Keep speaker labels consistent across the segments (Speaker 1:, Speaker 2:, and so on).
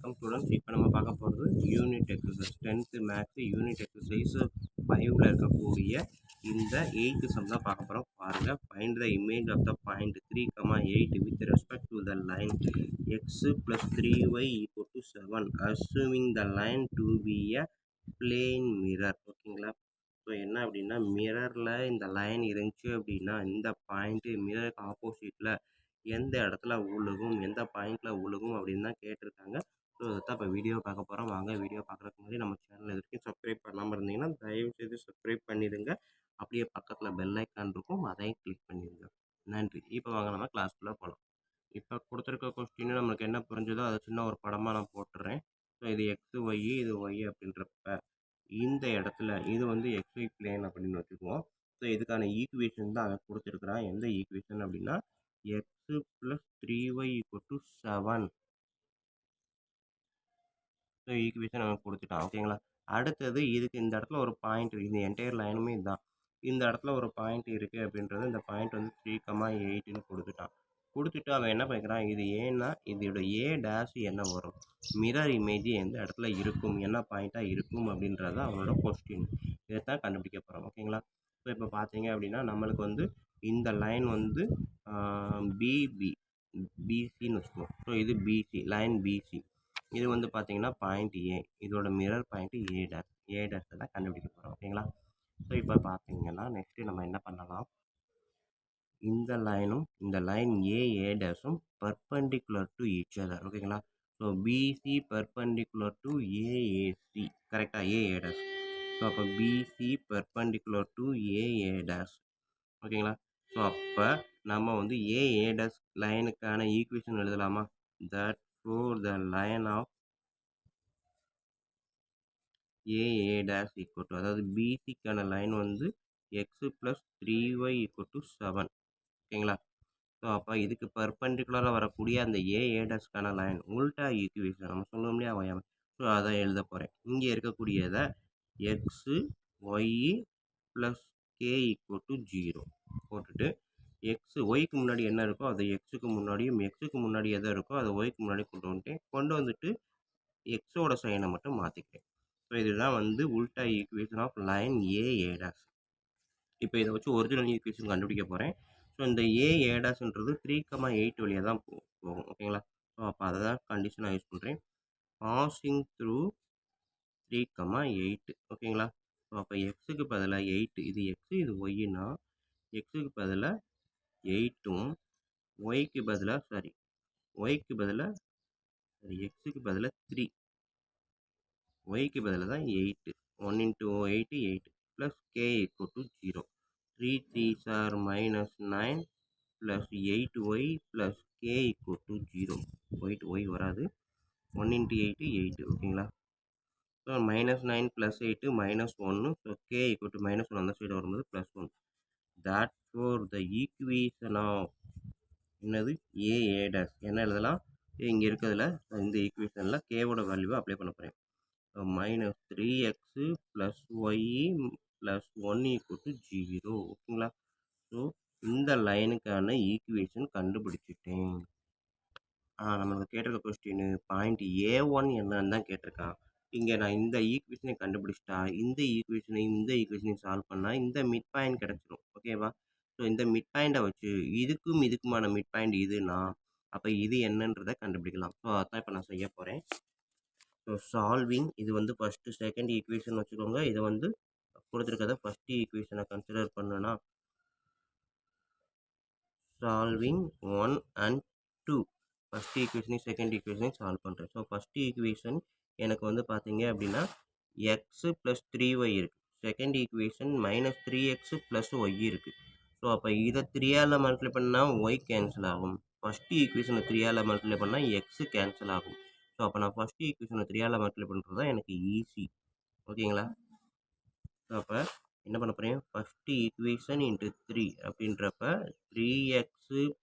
Speaker 1: வணக்கம் ஸ்டூடெண்ட்ஸ். இப்போ நம்ம பார்க்க போகிறது unit exercise 10th maths unit exercise 5ல் இருக்கக்கூடிய இந்த 8th சம் தான் பார்க்க போகிறோம். பாருங்கள், find the image of the point 3,8 with respect to the line x plus 3y equal to 7 assuming the line to be a plane mirror. ஓகேங்களா? So என்ன அப்படின்னா, மிரரில் இந்த லைன் இருந்துச்சு அப்படின்னா இந்த பாயிண்ட்டு மிரருக்கு ஆப்போசிட்டில் எந்த இடத்துல விழுகும், எந்த பாயிண்டில் விழுகும் அப்படின்னு தான் கேட்டிருக்காங்க. ஸோ இதைத்தான் இப்போ வீடியோ பார்க்க போகிறோம். வாங்க, வீடியோ பார்க்குறதுக்கு முன்னாடி நம்ம சேனல் இது வரைக்கும் சப்ஸ்கிரைப் பண்ணாமல் இருந்தீங்கன்னா தயவுசெய்து சப்ஸ்கிரைப் பண்ணிடுங்க. அப்படியே பக்கத்தில் பெல் ஐக்கான் இருக்கும், அதையும் கிளிக் பண்ணிடுங்க. நன்றி. இப்போ வாங்க நம்ம கிளாஸ்க்குள்ளே போகலாம். இப்போ கொடுத்துருக்க கொஸ்டின் நம்மளுக்கு என்ன புரிஞ்சதோ அதை சின்ன ஒரு படமாக நான் போட்டுறேன். ஸோ இது எக்ஸு ஒய், இது ஒய் அப்படின்றப்ப இந்த இடத்துல இது வந்து எக்ஸ்ஒய் பிளேன் அப்படின்னு வச்சுக்குவோம். ஸோ இதுக்கான ஈக்குவேஷன் தான் அவன் கொடுத்துருக்குறான். எந்த ஈக்குவேஷன் அப்படின்னா x plus 3y equal to 7. So equation அவன் கொடுத்துட்டான். ஓகேங்களா? அடுத்தது இதுக்கு இந்த இடத்துல ஒரு பாயிண்ட் இருக்குது. இந்த என்டையர் லைனுமே இதுதான். இந்த இடத்துல ஒரு பாயிண்ட் இருக்குது அப்படின்றது, இந்த பாயிண்ட் வந்து 3,8ன்னு கொடுத்துட்டான். கொடுத்துட்டு அவன் என்ன பண்ணிக்கிறான், இது ஏன்னா இதோட ஏ டேஷ் என்ன வரும், மிரர் இமேஜ் எந்த இடத்துல இருக்கும், என்ன பாயிண்ட்டாக இருக்கும் அப்படின்றத அவனோட கொஸ்டின். இதைத்தான் கண்டுபிடிக்க போகிறோம். ஓகேங்களா? ஸோ இப்போ பார்த்தீங்க அப்படின்னா நம்மளுக்கு வந்து இந்த லைன் வந்து பிசின்னு வச்சுக்குவோம். ஸோ இது பிசி, லைன் பிசி. இது வந்து பார்த்தீங்கன்னா பாயிண்ட் ஏ, இதோட மிரர் பாயிண்ட் ஏ டேஷை தான் கண்டுபிடிக்க போகிறோம். ஓகேங்களா? ஸோ இப்போ பார்த்தீங்கன்னா நெக்ஸ்ட்டு நம்ம என்ன பண்ணலாம், இந்த லைனும் இந்த லைன் ஏ டேஷும் பர்பெண்டிகுலர் டு ஈச் அதர். ஓகேங்களா? So B C perpendicular to A A C, கரெக்டாக ஏ டேஷ். ஸோ அப்போ B C perpendicular to A dash. ஓகேங்களா? ஸோ அப்போ நம்ம வந்து ஏ டேஷ் லைனுக்கான ஈக்குவேஷன் எழுதலாமா? That for the line of A dash equal to, அதாவது பிசிக்கான லைன் வந்து x plus 3y equal to 7. ஓகேங்களா? ஸோ அப்போ இதுக்கு பர்பெண்டிகுலராக வரக்கூடிய அந்த ஏ டேஷ்க்கான லைன் உல்டா ஈக்குவேஷன் நம்ம சொல்லுவோம் இல்லையா, ஒய். ஸோ அதை எழுத போகிறேன். இங்கே இருக்கக்கூடியதை x y plus K equal to 0 போட்டுட்டு, எக்ஸு ஒய்க்கு முன்னாடி என்ன இருக்கோ அதை எக்ஸுக்கு முன்னாடியும், எக்ஸுக்கு முன்னாடி எதை இருக்கோ அதை ஒய்க்கு முன்னாடி கொண்டு வந்துட்டு எக்ஸோட சைனை மட்டும் மாற்றிக்கிறேன். ஸோ இதுதான் வந்து உல்டா equation of line A dash. இப்போ இதை வச்சு ஒரிஜினல் ஈக்குவேஷன் கண்டுபிடிக்க போகிறேன். ஸோ இந்த ஏ டேஷ்ன்றது 3,8 வழியாக தான் போகும். ஓகேங்களா? ஸோ அப்போ அதை தான் கண்டிஷனாக யூஸ் பண்ணுறேன். Passing through 3,8. ஓகேங்களா? ஸோ அப்போ எக்ஸுக்கு பதிலாக 8, இது எக்ஸு இது ஒய்னா எக்ஸுக்கு பதிலாக 8ம் ஒய்க்கு பதிலாக எக்ஸுக்கு பதிலாக 3, ஒய்க்கு பதிலாக தான் 8. 1 into 8 8 plus k equal to 0. 3 3s are minus 9 plus 8y plus k equal to 0. y வராது. 1 into 8 8. ஓகேங்களா? So minus 9 plus 8 minus 1. So k equal to minus 1 அந்த சைடு வரும்போது plus 1. that for the equation of என்னது A dash என்ன எழுதலாம், இங்கே இருக்கிறதுல இந்த ஈக்குவேஷனில் கேவோட வேல்யூவை அப்ளை பண்ண போகிறேன். minus 3x plus y plus 1 equal to 0. ஓகேங்களா? ஸோ இந்த லைனுக்கான ஈக்குவேஷன் கண்டுபிடிச்சிட்டேன். நம்மளுக்கு கேட்டிருக்க கொஸ்டின் பாயிண்ட் A1 என்னன்னு தான் கேட்டிருக்கான். இங்கே நான் இந்த ஈக்குவேஷனை கண்டுபிடிச்சிட்டா இந்த ஈக்குவேஷனையும் சால்வ் பண்ணால் இந்த மிட் பாயிண்ட் கிடச்சிடும். ஓகேவா? ஸோ இந்த மிட் பாயிண்டை வச்சு இதுக்குமான மிட் பாயிண்ட் இதுனா அப்போ இது என்னன்றதை கண்டுபிடிக்கலாம். ஸோ அதான் இப்போ நான் செய்ய போகிறேன். ஸோ சால்விங், இது வந்து ஃபஸ்ட்டு செகண்ட் ஈக்குவேஷன் வச்சுக்கோங்க. இதை வந்து கொடுத்துருக்கத ஃபஸ்ட்டு ஈக்குவேஷனை கன்சிடர் பண்ணுனா சால்விங் 1 and 2, ஃபஸ்ட் ஈக்குவேஷனையும் செகண்ட் ஈக்குவேஷனையும் சால்வ் பண்ணுறேன். ஸோ ஃபஸ்ட்டு ஈக்குவேஷன் எனக்கு வந்து பார்த்தீங்க அப்படின்னா எக்ஸு ப்ளஸ் 3y இருக்குது. Second equation minus 3x plus y இருக்குது. ஸோ அப்போ இதை 3ஆல் மல்டிப்ளை பண்ணால் ஒய் கேன்சல் ஆகும். ஃபஸ்ட்டு ஈக்குவேஷனை 3ஆல் மல்டிப்ளை பண்ணால் எக்ஸு கேன்சல் ஆகும். ஸோ அப்போ நான் ஃபஸ்ட்டு ஈக்குவேஷனை 3ஆல் மல்டிப்ளை பண்ணுறது தான் எனக்கு ஈஸி. ஓகேங்களா? ஸோ அப்போ என்ன பண்ண போகிறேன், ஃபஸ்ட்டு ஈக்குவேஷன் இன்ட்டு 3 அப்படின்றப்ப 3x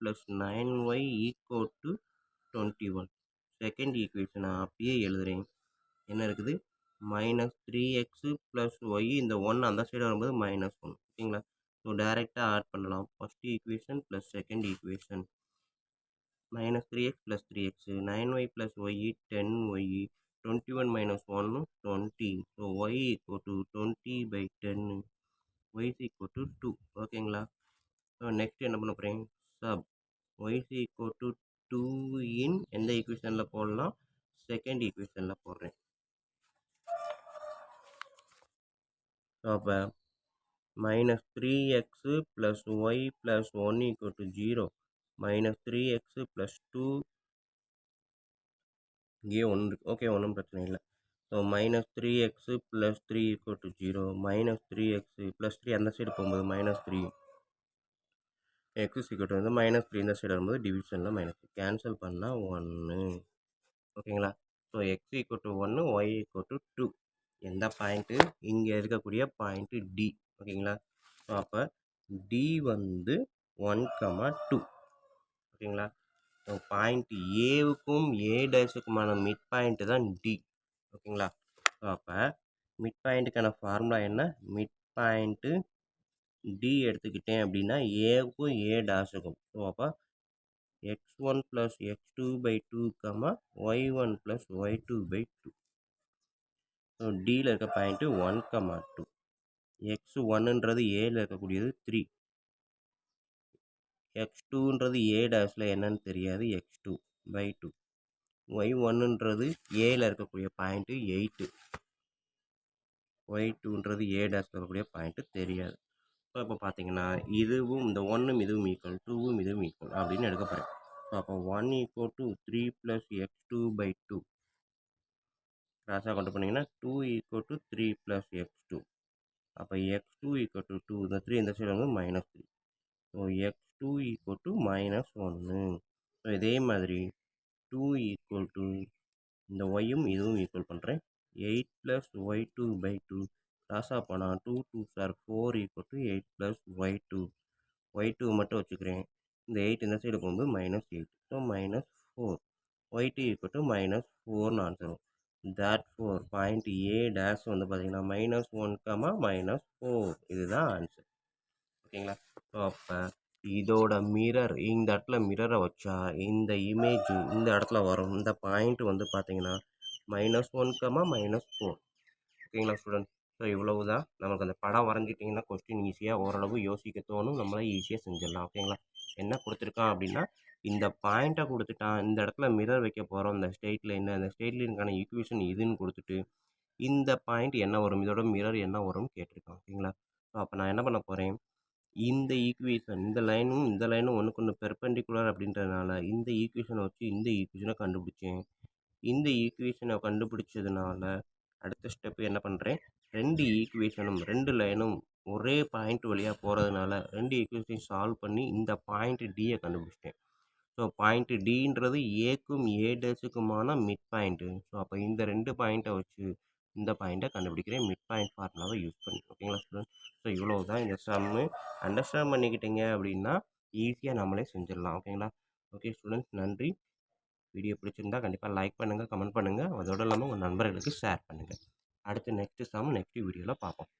Speaker 1: plus 9y equal to 21. Second ஈக்குவேஷனை அப்படியே எழுதுகிறேன். என்ன இருக்குது, மைனஸ் 3x ப்ளஸ் ஒய், இந்த 1 அந்த சைடு வரும்போது மைனஸ் 1. ஓகேங்களா? ஸோ டைரெக்டாக ஆட் பண்ணலாம். First equation plus second equation. minus 3x plus 3x, 9y plus y, 10y, 21 minus 1, 20. So, y equal to 20 by 10, y is equal to 2. ஓகேங்களா? So next என்ன பண்ண போகிறேன்? Sub y is equal to 2 in எந்த ஈக்குவேஷனில் போடலாம்? Second ஈக்குவேஷனில் போடுறேன். So அப்போ minus 3x plus y plus 1 equal to 0, minus 3x plus 2, இங்கே 1 இருக்கு. ஓகே, ஒன்றும் பிரச்சனை இல்லை. So minus 3x plus 3 equal to 0, minus 3x plus 3 அந்த சைடு போகும்போது minus 3, x is equal to வந்து minus 3 இந்த சைடு வரும்போது டிவிஷனில் minus 3 கேன்சல் பண்ணால் 1. ஓகேங்களா? So x equal to 1, y equal to 2. எந்த பாயிண்ட்டு? இங்கே இருக்கக்கூடிய பாயிண்ட்டு D. ஓகேங்களா? ஸோ அப்போ D வந்து 1,2. ஓகேங்களா? ஸோ பாயிண்ட் ஏவுக்கும் ஏ டேஷுக்குமான மிட் பாயிண்ட்டு தான் D. ஓகேங்களா? ஸோ அப்போ மிட் பாயிண்ட்டுக்கான ஃபார்முலா என்ன? மிட் பாயிண்ட்டு D எடுத்துக்கிட்டேன் அப்படின்னா ஏவுக்கும் ஏ டேஷுக்கும். ஸோ அப்போ x1 plus x2 by 2, y1 plus y2 by 2. So Dயில் இருக்க பாயிண்ட்டு 1,2. x1ன்றது ஏல இருக்கக்கூடியது 3. x2ன்றது ஏ டேஷில் என்னன்னு தெரியாது, x2 by 2. y1ன்றது ஏல இருக்கக்கூடிய பாயிண்ட்டு 8. y2ன்றது ஏ டேஷில் இருக்கக்கூடிய பாயிண்ட்டு தெரியாது. ஸோ இப்போ பார்த்தீங்கன்னா இதுவும் இந்த 1ம் இதுவும் ஈக்குவல், 2ம் இதுவும் ஈக்குவல் அப்படின்னு எடுக்க போகிறேன். ஸோ அப்போ 1 equal to 3 plus x2 by 2. கிராஸாக கொண்டு போனீங்கன்னா 2 equal to 3 plus x2. அப்போ x2 equal to 2, இந்த 3 இந்த சைடு வந்து minus 3. So x2 equal to minus 1. So இதே மாதிரி 2 equal to இந்த yயும் இதுவும் ஈக்குவல் பண்ணுறேன். 8 plus y2 by 2. கிராஸாக போனால் 2 2s are 4 equal to 8 plus y2. y2 மட்டும் வச்சுக்கிறேன். இந்த 8 இந்த சைடு போகும்போது minus 8. So minus 4. y2 equal to minus 4ன்னு ஆன்சர் வரும். therefore பாயிண்ட் ஏ டேஷ் வந்து பார்த்தீங்கன்னா -1, -4. இதுதான் ஆன்சர். ஓகேங்களா? ஸோ அப்போ இதோட மிரர் இந்த இடத்துல மிரரை வச்சா இந்த இமேஜ் இந்த இடத்துல வரும். இந்த பாயிண்ட் வந்து பார்த்தீங்கன்னா -1, -4. ஓகேங்களா ஸ்டூடெண்ட்? ஸோ இவ்வளவு தான். நமக்கு அந்த படம் வரைஞ்சிட்டிங்கன்னா கொஸ்டின் ஈஸியாக ஓரளவு யோசிக்க தோணும். நம்மளால் ஈஸியாக செஞ்சிடலாம். ஓகேங்களா? என்ன கொடுத்துருக்கான் அப்படின்னா இந்த பாயிண்ட்டை கொடுத்துட்டான். இந்த இடத்துல மிரர் வைக்க போகிறோம். இந்த ஸ்ட்ரெயிட் லைன், அந்த ஸ்ட்ரெயிட் லைனுக்கான ஈக்குவேஷன் இதுன்னு கொடுத்துட்டு இந்த பாயிண்ட் என்ன வரும், இதோட மிரர் என்ன வரும்னு கேட்டிருக்கான். ஓகேங்களா? ஸோ அப்போ நான் என்ன பண்ண போகிறேன், இந்த ஈக்குவேஷன் இந்த லைனும் ஒன்றுக்கு ஒன்று பெர்பெண்டிகுலர் அப்படின்றதுனால இந்த ஈக்குவேஷனை வச்சு இந்த ஈக்குவேஷனை கண்டுபிடிச்சேன். இந்த ஈக்குவேஷனை கண்டுபிடிச்சதுனால அடுத்த ஸ்டெப் என்ன பண்ணுறேன், ரெண்டு ஈக்குவேஷனும் ரெண்டு லைனும் ஒரே பாயிண்ட் வழியாக போகிறதுனால ரெண்டு ஈக்குவேஷனையும் சால்வ் பண்ணி இந்த பாயிண்ட் டியை கண்டுபிடிச்சிட்டேன். ஸோ பாயிண்ட் டின்றது ஏக்கும் ஏ டேஷுக்குமான மிட் பாயிண்ட்டு. ஸோ அப்போ இந்த ரெண்டு பாயிண்ட்டை வச்சு இந்த பாயிண்ட்டை கண்டுபிடிக்கிறேன் மிட் பாயிண்ட் ஃபார்முலாவை யூஸ் பண்ணி. ஓகேங்களா ஸ்டூடெண்ட்? ஸோ இவ்வளோ தான் இந்த சம்மு. அண்டர்ஸ்டாண்ட் பண்ணிக்கிட்டீங்க அப்படின்னா ஈஸியாக நம்மளே செஞ்சிடலாம். ஓகேங்களா? ஓகே ஸ்டூடெண்ட்ஸ், நன்றி. வீடியோ பிடிச்சிருந்தா கண்டிப்பாக லைக் பண்ணுங்கள், கமெண்ட் பண்ணுங்கள். அதோடு இல்லாமல் உங்கள் நண்பர்களுக்கு ஷேர் பண்ணுங்கள். அடுத்து நெக்ஸ்ட் வீடியோவில் பார்ப்போம்.